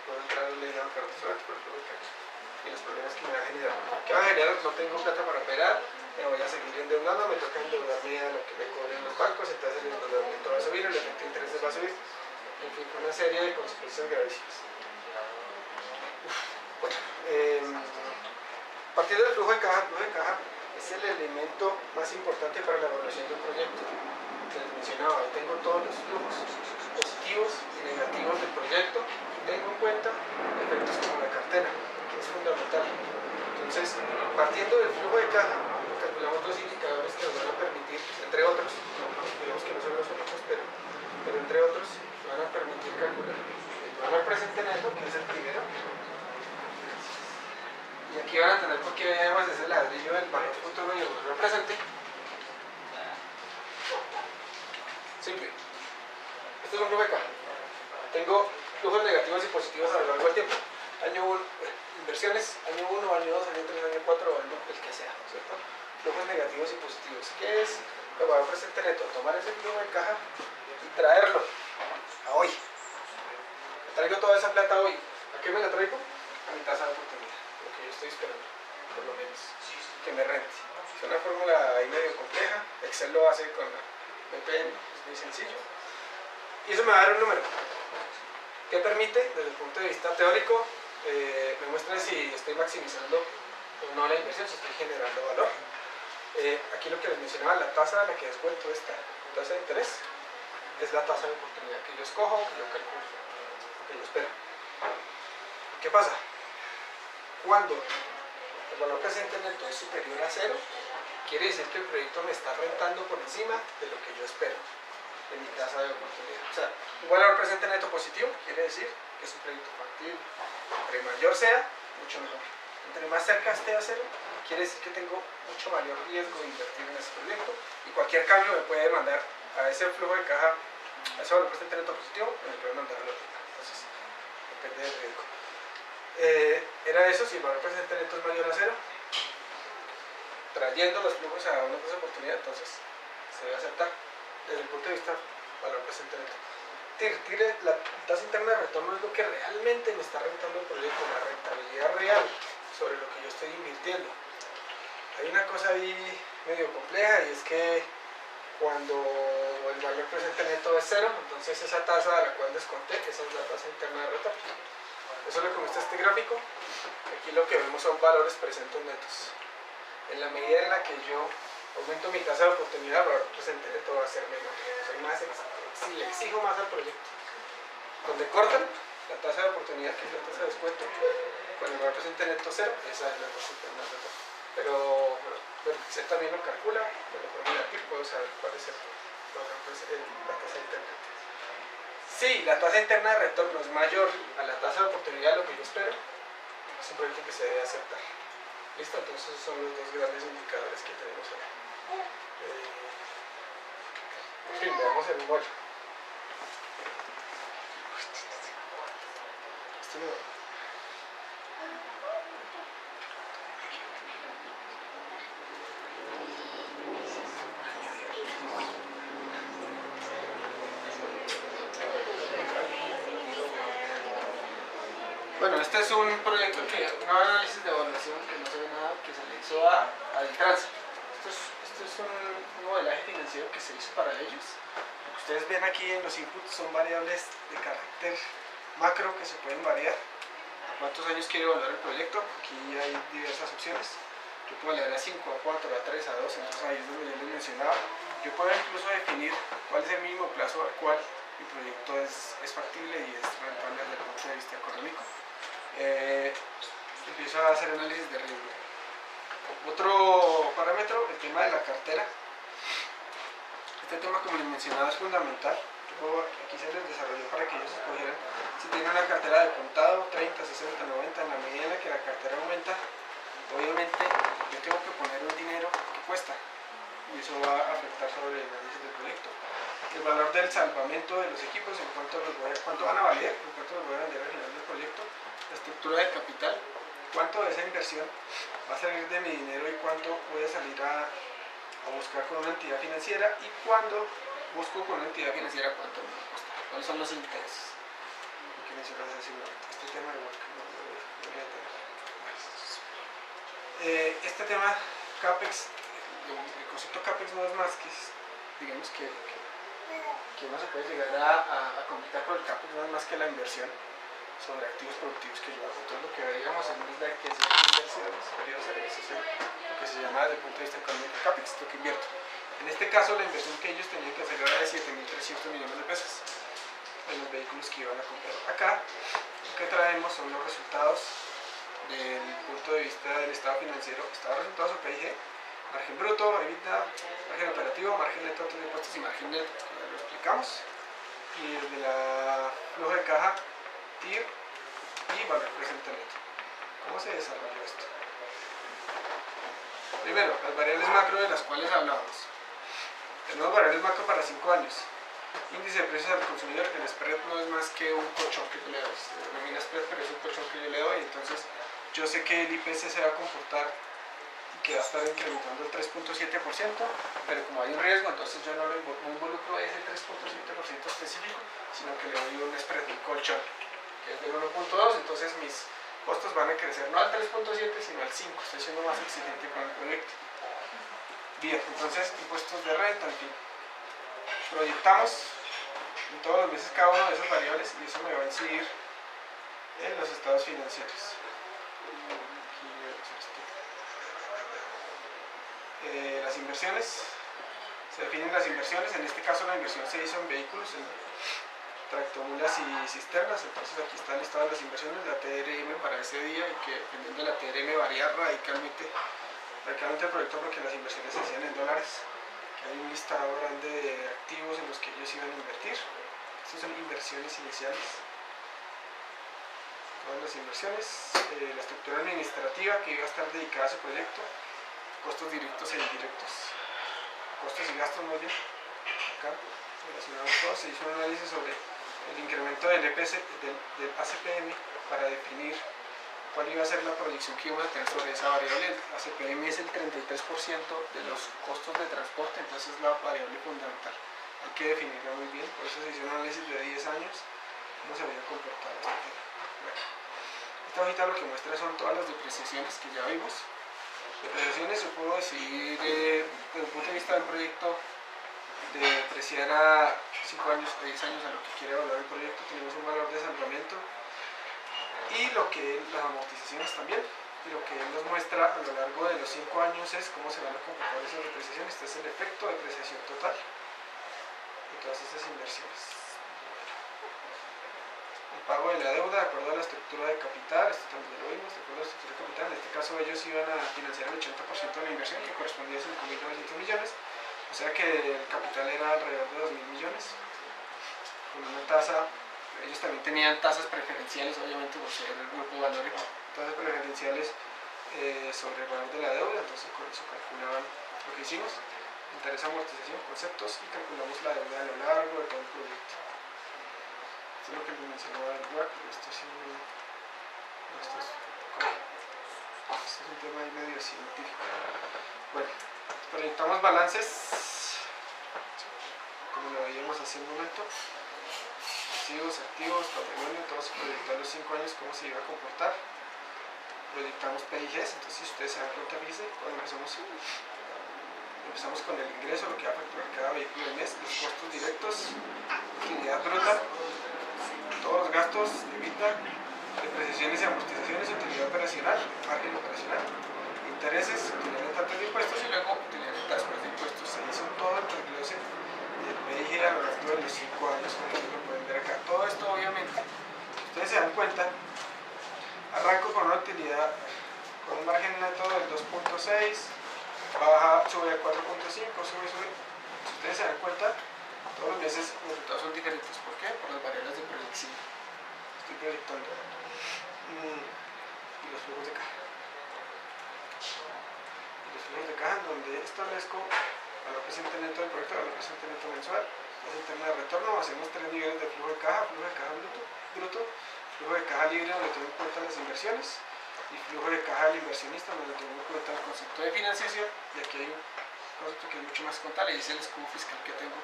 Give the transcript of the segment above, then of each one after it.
puedo entrar a ley de bancarrota por el flujo de caja y los problemas que me va a generar. ¿Qué va a generar? No tengo plata para operar, me voy a seguir endeudando, me toca endeudarme a lo que me cobren los bancos, entonces el endeudamiento va a subir, el efecto de intereses va a subir, en fin, una serie de consecuencias gravísimas. Bueno, partiendo del flujo de caja es el elemento más importante para la evaluación de un proyecto. Les mencionaba, ahí tengo todos los flujos positivos y negativos del proyecto y tengo en cuenta efectos como la cartera, que es fundamental. Entonces, partiendo del flujo de caja, calculamos dos indicadores que nos van a permitir, entre otros, digamos que no son los únicos, pero entre otros, van a permitir calcular el valor presente neto, que es el primero. Y aquí van a tener por qué vemos ese ladrillo del valor futuro y el valor presente. Simple. Este es un flujo de caja. Tengo flujos negativos y positivos a lo largo del tiempo. Año 1, inversiones, año 1, año 2, año 3, año 4, año el que sea, ¿cierto? Flujos negativos y positivos. ¿Qué es el valor presente neto? Tomar ese flujo de caja y traerlo a hoy. Traigo toda esa plata hoy. ¿A qué me la traigo? A mi tasa de oportunidad. Lo que yo estoy esperando, por lo menos. Que me rente. Es una fórmula ahí medio compleja. Excel lo hace con la VPN, es muy sencillo. Y eso me va a dar un número. ¿Qué permite? Desde el punto de vista teórico, me muestra si estoy maximizando o no la inversión, si estoy generando valor. Aquí lo que les mencionaba, la tasa a la que descuento esta tasa de interés, es la tasa de oportunidad que yo escojo, que yo calculo, que yo espero. ¿Qué pasa? Cuando el valor presente neto es superior a 0, quiere decir que el proyecto me está rentando por encima de lo que yo espero en mi tasa de oportunidad. O sea, un valor presente neto positivo quiere decir que es un proyecto factible. Entre mayor sea, mucho mejor. Entre más cerca esté a 0, quiere decir que tengo mucho mayor riesgo de invertir en ese proyecto y cualquier cambio me puede mandar a ese flujo de caja, a ese valor presente neto positivo, me puede mandar a la otra. Entonces, depende del riesgo. Era eso, si el valor presente neto es mayor a 0, trayendo los flujos a una tasa de oportunidad, entonces se debe aceptar desde el punto de vista valor presente neto. La tasa interna de retorno es lo que realmente me está rentando el proyecto, la rentabilidad real sobre lo que yo estoy invirtiendo. Hay una cosa ahí medio compleja y es que cuando el valor presente neto es 0, entonces esa tasa a la cual desconté, esa es la tasa interna de retorno. Eso es lo que muestra este gráfico. Aquí lo que vemos son valores presentes netos. En la medida en la que yo aumento mi tasa de oportunidad, el valor presente neto va a ser menor. Soy más si le exijo más al proyecto. Donde cortan la tasa de oportunidad, que es la tasa de descuento, con el valor presente neto 0, esa es la tasa interna de retorno. Pero Excel también lo calcula, de la fórmula aquí puedo saber cuál es la tasa interna. Si la tasa interna de retorno es mayor a la tasa de oportunidad de lo que yo espero, es un proyecto que se debe aceptar. ¿Listo? Entonces esos son los dos grandes indicadores que tenemos acá. En fin, veamos el igual. Esto no. Bueno, este es un proyecto un análisis de evaluación que no se ve nada, que se le hizo a Altranza. Esto es un modelaje financiero que se hizo para ellos. Lo que ustedes ven aquí en los inputs son variables de carácter macro que se pueden variar. ¿A cuántos años quiero evaluar el proyecto? Aquí hay diversas opciones. Yo puedo variar a 5, a 4, a 3, a 2, entonces ahí es donde yo les mencionaba. Yo puedo incluso definir cuál es el mínimo plazo al cual mi proyecto es factible y es rentable desde el punto de vista económico. Empiezo a hacer análisis de riesgo. Otro parámetro, el tema de la cartera. Este tema, como les mencionaba, es fundamental. Aquí se les desarrolló para que ellos escogieran si tienen una cartera de contado, 30, 60, 90. En la medida en la que la cartera aumenta, obviamente yo tengo que poner un dinero que cuesta y eso va a afectar sobre el análisis del proyecto. El valor del salvamento de los equipos, en cuánto van a valer, en cuánto los voy a vender al final del proyecto. La estructura de capital, cuánto de esa inversión va a salir de mi dinero y cuánto voy a salir a buscar con una entidad financiera y cuando busco con una entidad financiera cuánto me va a costar, cuáles son los intereses. Lo que financiero de ese momento. Este tema igual que no lo voy a tener. Este tema CAPEX, el concepto CAPEX no es más que, digamos que uno se puede llegar a complicar por el CAPEX, no es más que la inversión sobre activos productivos que yo hago. Entonces lo que veíamos en vez de que es inversiones, debería ser eso, lo que se llama desde el punto de vista económico CAPEX, lo que invierto. En este caso la inversión que ellos tenían que hacer era de 7.300 millones de pesos en los vehículos que iban a comprar. Acá lo que traemos son los resultados del punto de vista del estado financiero, estado de resultados o PIG, margen bruto, EBITDA, margen operativo, margen neto de impuestos y margen neto, ya lo explicamos. Y desde la flujo de caja, TIR y valor presente neto. ¿Cómo se desarrolló esto? Primero, las variables macro de las cuales hablamos. Tenemos variables macro para 5 años. Índice de precios al consumidor, el spread no es más que un colchón que yo le doy. Se denomina spread, pero es un colchón que yo le doy. Entonces, yo sé que el IPC se va a comportar y que va a estar incrementando el 3.7%, pero como hay un riesgo, entonces yo no involucro ese 3.7% específico, sino que le doy un spread, un colchón, que es del 1.2, entonces mis costos van a crecer no al 3.7, sino al 5, estoy siendo más exigente con el proyecto. Bien, entonces impuestos de renta, en fin. Proyectamos en todos los meses cada una de esas variables y eso me va a incidir en los estados financieros. Las inversiones, se definen las inversiones, en este caso la inversión se hizo en vehículos, en tractomulas y cisternas, entonces aquí está el listado de las inversiones, la TRM para ese día y que dependiendo de la TRM varía radicalmente el proyecto porque las inversiones se hacían en dólares, que hay un listado grande de activos en los que ellos iban a invertir. Estas son inversiones iniciales, todas las inversiones, la estructura administrativa que iba a estar dedicada a su proyecto, costos directos e indirectos, costos y gastos muy bien, acá relacionados todos, se hizo un análisis sobre el incremento del ACPM para definir cuál iba a ser la proyección que íbamos a tener sobre esa variable. El ACPM es el 33% de los costos de transporte, entonces es la variable fundamental, hay que definirla muy bien, por eso se hizo un análisis de 10 años, cómo se había comportado este tema. Bueno, esta hojita lo que muestra son todas las depreciaciones que ya vimos. Depreciaciones, yo puedo decidir desde el punto de vista del proyecto de depreciar a 5 años, a 10 años a lo que quiere evaluar el proyecto. Tenemos un valor de salvamiento y lo que las amortizaciones también, y lo que él nos muestra a lo largo de los 5 años es cómo se van a comportar esas depreciaciones. Este es el efecto de depreciación total de todas esas inversiones. El pago de la deuda de acuerdo a la estructura de capital, esto también lo vimos, de acuerdo a la estructura de capital, en este caso ellos iban a financiar el 80% de la inversión que correspondía a 5.900 millones, o sea que el capital era alrededor de 2.000 millones, con una tasa, ellos también tenían tasas preferenciales, obviamente por ser el grupo valórico, tasas preferenciales sobre el valor de la deuda, entonces con eso calculaban lo que hicimos, interés, amortización, conceptos, y calculamos la deuda a lo largo de todo el proyecto. Esto es lo que les mencionaba el WAC, esto es un tema ahí medio científico. Bueno, proyectamos balances, como lo veíamos hace un momento, pasivos, activos, patrimonio, todo se proyectó a los 5 años cómo se iba a comportar. Proyectamos PIGs, entonces si ustedes se dan cuenta, fíjense, cuando empezamos con el ingreso, lo que va a facturar cada vehículo al mes, los costos directos, utilidad bruta, todos los gastos, EBITDA, depreciaciones y amortizaciones, utilidad operacional, margen operacional, intereses, utilidad netas de impuestos y luego utilidad netas después de impuestos. Se hizo todo el desglose del PIG a lo largo de los 5 años, como ustedes lo pueden ver acá. Todo esto obviamente, si ustedes se dan cuenta, arranco con una utilidad, con un margen neto del 2.6, baja, sube a 4.5, sube. Si ustedes se dan cuenta, todos los meses los resultados son diferentes. ¿Por qué? Por las variables de proyección. Estoy proyectando. Y los flujos de caja. Donde establezco valor presente neto del proyecto, valor presente neto mensual, tasa interna de retorno. Hacemos 3 niveles de flujo de caja bruto, flujo de caja libre donde tengo en cuenta las inversiones, y flujo de caja del inversionista donde tengo en cuenta el concepto de financiación. Y aquí hay un concepto que es mucho más contable, y es el escudo fiscal que tengo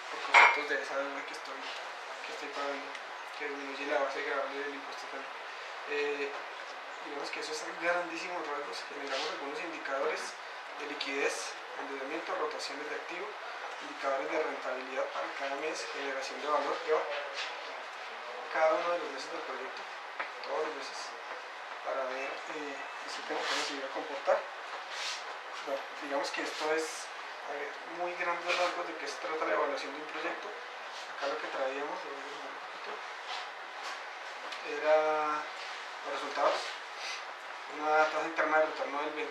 por conceptos de esa deuda que estoy pagando. que disminuye la base gravable del impuesto final. Digamos que eso es a grandísimos rasgos. Generamos algunos indicadores de liquidez, endeudamiento, rotaciones de activo, indicadores de rentabilidad para cada mes, generación de valor, cada uno de los meses del proyecto, todos los meses, para ver cómo se iba a comportar. Bueno, digamos que esto es muy grandes rasgos de qué se trata la evaluación de un proyecto. Acá lo que traíamos era los resultados, una tasa interna de retorno del 23.4%,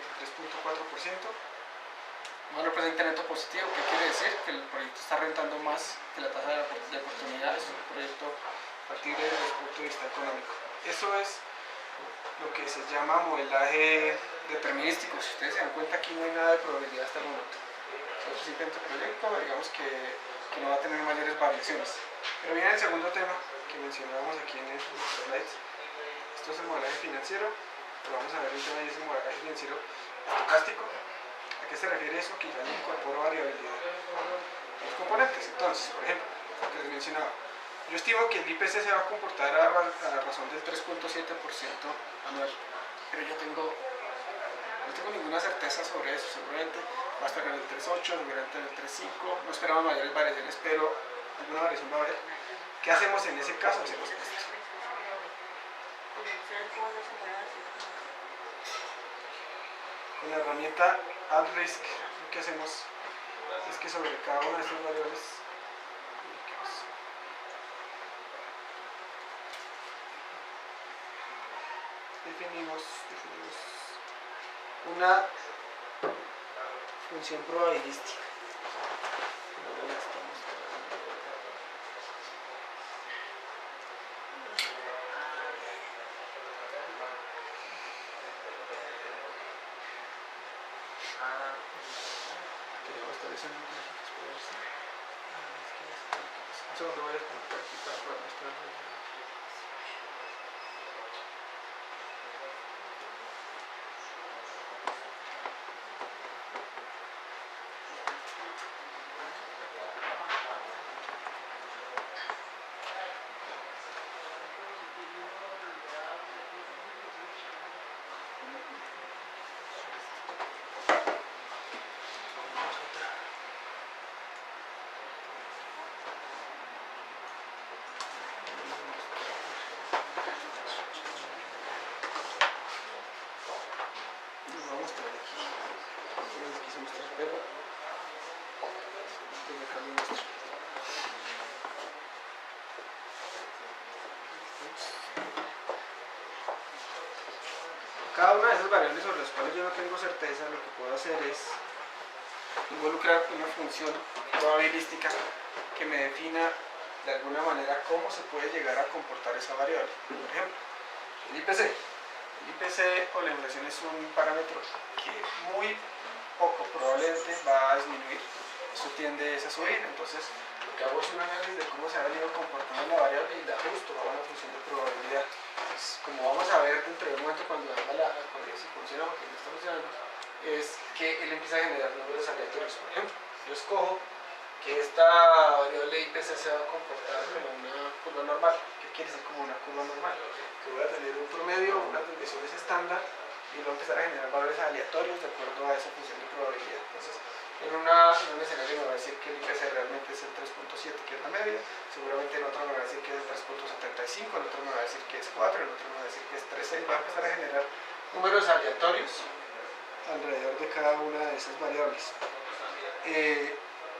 un representa neto positivo. ¿Qué quiere decir? Que el proyecto está rentando más que la tasa de oportunidad. Es un proyecto factible desde el punto de vista económico. Eso es lo que se llama modelaje determinístico. Si ustedes se dan cuenta, aquí no hay nada de probabilidad hasta el momento. Es un simplemente proyecto, digamos que no va a tener mayores variaciones. Pero viene el segundo tema que mencionábamos aquí en los slides. Esto es el modelaje financiero, pero vamos a ver el tema y es el modelaje financiero estocástico. ¿A qué se refiere eso? Que ya le incorporo variabilidad a los componentes. Entonces, por ejemplo, lo que les mencionaba, yo estimo que el IPC se va a comportar a razón del 3.7% anual, pero yo no tengo ninguna certeza sobre eso. Seguramente va a estar en el 3.8, seguramente en el 3.5, no esperamos mayores variaciones, pero alguna variación va a haber. ¿Qué hacemos en ese caso? Hacemos esto. Con la herramienta AddRisk, lo que hacemos es que sobre cada una de estas variables definimos una función probabilística. Segundo voy a practicar para mostrarles. Cada una de esas variables sobre las cuales yo no tengo certeza, lo que puedo hacer es involucrar una función probabilística que me defina de alguna manera cómo se puede llegar a comportar esa variable. Por ejemplo, el IPC. El IPC o la inflación es un parámetro que muy poco probablemente va a disminuir. Eso tiende a subir. Entonces, lo que hago es un análisis de cómo se ha venido comportando la variable y la ajusto a una función de probabilidad. Pues, como vamos a ver dentro de un momento cuando si funciona o que no está funcionando, es que él empieza a generar números aleatorios. Por ejemplo, yo escojo que esta variable IPC se va a comportar como una curva normal. ¿Qué quiere decir como una curva normal? Que voy a tener un promedio, unas desviaciones estándar, y voy a empezar a generar valores aleatorios de acuerdo a esa función de probabilidad. Entonces, en un escenario me va a decir que el IPC realmente es el 3.7, que es la media, seguramente en otro me va a decir que es el 3.75, en otro me va a decir que es 4, en otro me va a decir que es 3.6, va a empezar a generar números aleatorios alrededor de cada una de esas variables.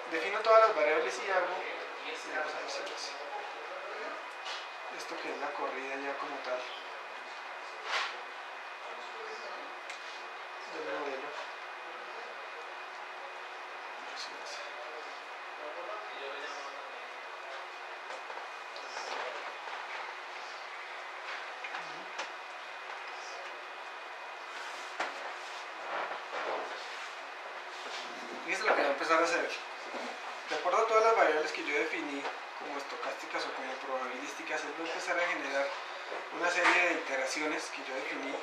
Defino todas las variables y hago, vamos a ver si lo hace. Esto que es la corrida ya como tal del modelo. Así es. Y esto es lo que voy a empezar a hacer. De acuerdo a todas las variables que yo definí como estocásticas o como probabilísticas, él va a empezar a generar una serie de iteraciones que yo definí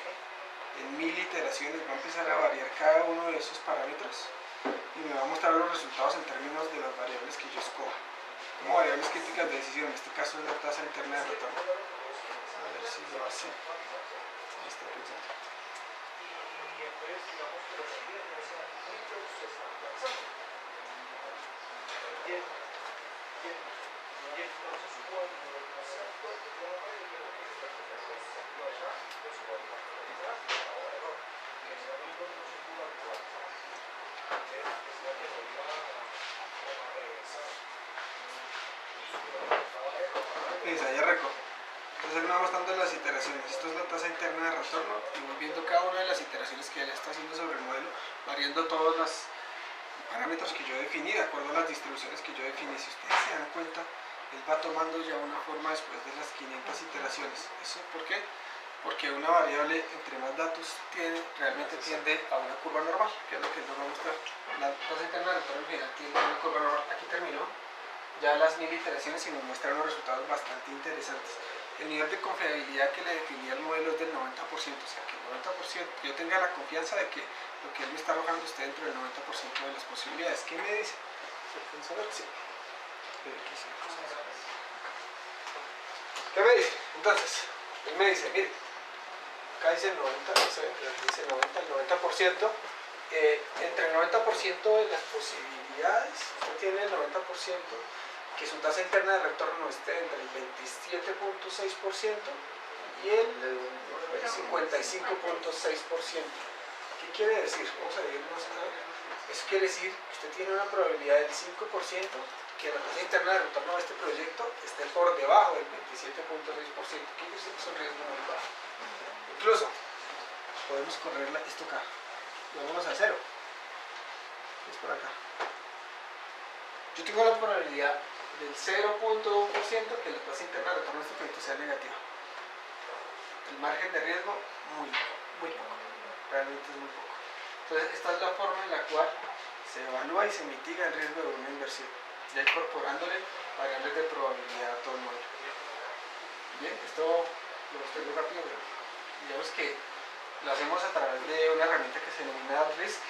en 1000 iteraciones. Va a empezar a variar cada uno de esos parámetros y me va a mostrar los resultados en términos de las variables que yo escoja. Como variable variables críticas de decisión, en este caso es la tasa interna de retorno. A ver si lo hace. Ahí está pensando. Ya recorro. Entonces él me va mostrando las iteraciones. Esto es la tasa interna de retorno y voy viendo cada una de las iteraciones que él está haciendo sobre el modelo, variando todos los parámetros que yo definí de acuerdo a las distribuciones que yo definí. Si ustedes se dan cuenta, él va tomando ya una forma después de las 500 iteraciones. ¿Eso por qué? Porque una variable, entre más datos tiene, realmente tiende a una curva normal, que es lo que él nos va a mostrar. La tasa interna de retorno al final tiende a una curva normal. Aquí terminó ya las 1000 iteraciones y nos muestra unos resultados bastante interesantes. El nivel de confiabilidad que le definía el modelo es del 90%, o sea que el 90%, yo tenga la confianza de que lo que él me está arrojando esté dentro del 90% de las posibilidades. ¿Qué me dice? ¿Se alcanza a ver? Sí. ¿Qué me dice? Entonces, él me dice, mire, acá dice el 90, dice 90, el 90%, entre el 90% de las posibilidades, usted tiene el 90%, que su tasa interna de retorno esté entre el 27.6% y el 55.6%. ¿Qué quiere decir? Vamos a irnos a... Eso quiere decir que usted tiene una probabilidad del 5% que la tasa interna de retorno de este proyecto esté por debajo del 27.6%. ¿Qué quiere decir? Es un riesgo muy bajo. Incluso podemos correr esto acá. Vámonos a 0. Es por acá. Yo tengo la probabilidad del 0.1% que la tasa interna de retorno de este proyecto sea negativa. El margen de riesgo, muy poco. Realmente es muy poco. Entonces, esta es la forma en la cual se evalúa y se mitiga el riesgo de una inversión, ya incorporándole variables de probabilidad a todo el modelo. Bien, esto lo mostré muy rápido, pero digamos que lo hacemos a través de una herramienta que se denomina RISC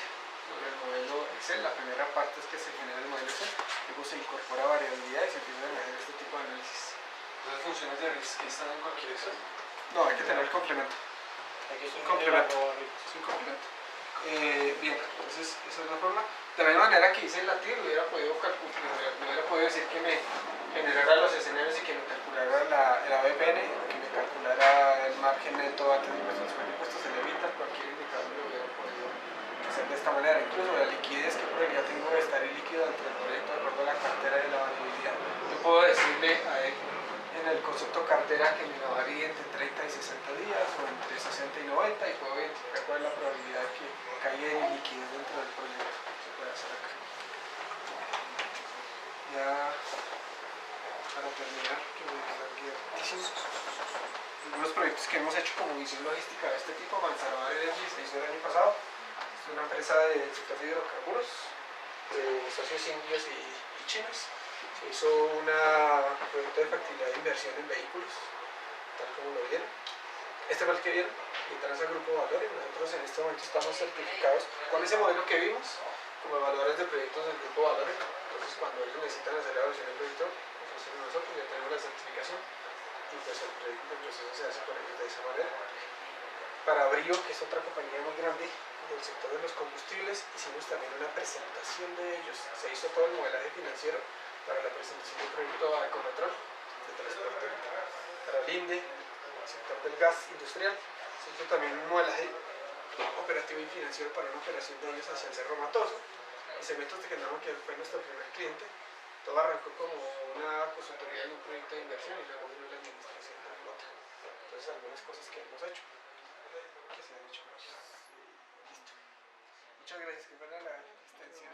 sobre el modelo Excel. La primera parte es que se genera el modelo Excel, luego se incorpora variabilidad y se empiezan a hacer este tipo de análisis. ¿Las funciones de RISC están en cualquier Excel? No, hay que tener el complemento. Hay que complemento. Es un complemento. Bien, entonces esa es la forma. De la misma manera que hice el latir, hubiera podido decir que me generara los escenarios y que me calculara el ABPN, que me calculara el margen neto antes de impuestos. Los impuestos se le evitan, cualquier indicador lo hubiera podido hacer de esta manera. Incluso la liquidez, que probabilidad tengo de estar ilíquido dentro del proyecto de acuerdo a la cartera de la variabilidad. Yo puedo decirle a él en el concepto cartera que me la varíe entre 30 y 60 días o entre 60 y 90 y puedo identificar cuál es la probabilidad de que caiga en liquidez dentro del proyecto. Se puede hacer acá. Ya para terminar, que voy a quedar aquí altísimo. Algunos proyectos que hemos hecho como visión logística de este tipo, Manzanares Energy se hizo el año pasado. Es una empresa del sector de hidrocarburos, de socios indios y chinos. Se hizo un proyecto de factibilidad de inversión en vehículos, tal como lo vieron. Este fue el que vieron, y trae al grupo Valores. Nosotros en este momento estamos certificados con ese modelo que vimos como evaluadores de proyectos del grupo Valores. Entonces, cuando ellos necesitan hacer la evaluación del proyecto, ofrecen nosotros, ya tenemos la certificación y pues el proceso se hace por ellos de esa manera. Para Brio, que es otra compañía muy grande del sector de los combustibles, hicimos también una presentación de ellos. Se hizo todo el modelaje financiero para la presentación del proyecto a Ecopetrol de transporte. Para Linde, el sector del gas industrial, se hizo también un modelaje operativo y financiero para una operación de ellos hacia el Cerro Matoso. Y Cementos de Quendama, que fue nuestro primer cliente, todo arrancó como una consultoría en un proyecto de inversión y luego vino la administración de la flota. Entonces, algunas cosas que hemos hecho, que se han hecho. Listo. Muchas gracias, que buena la extensión.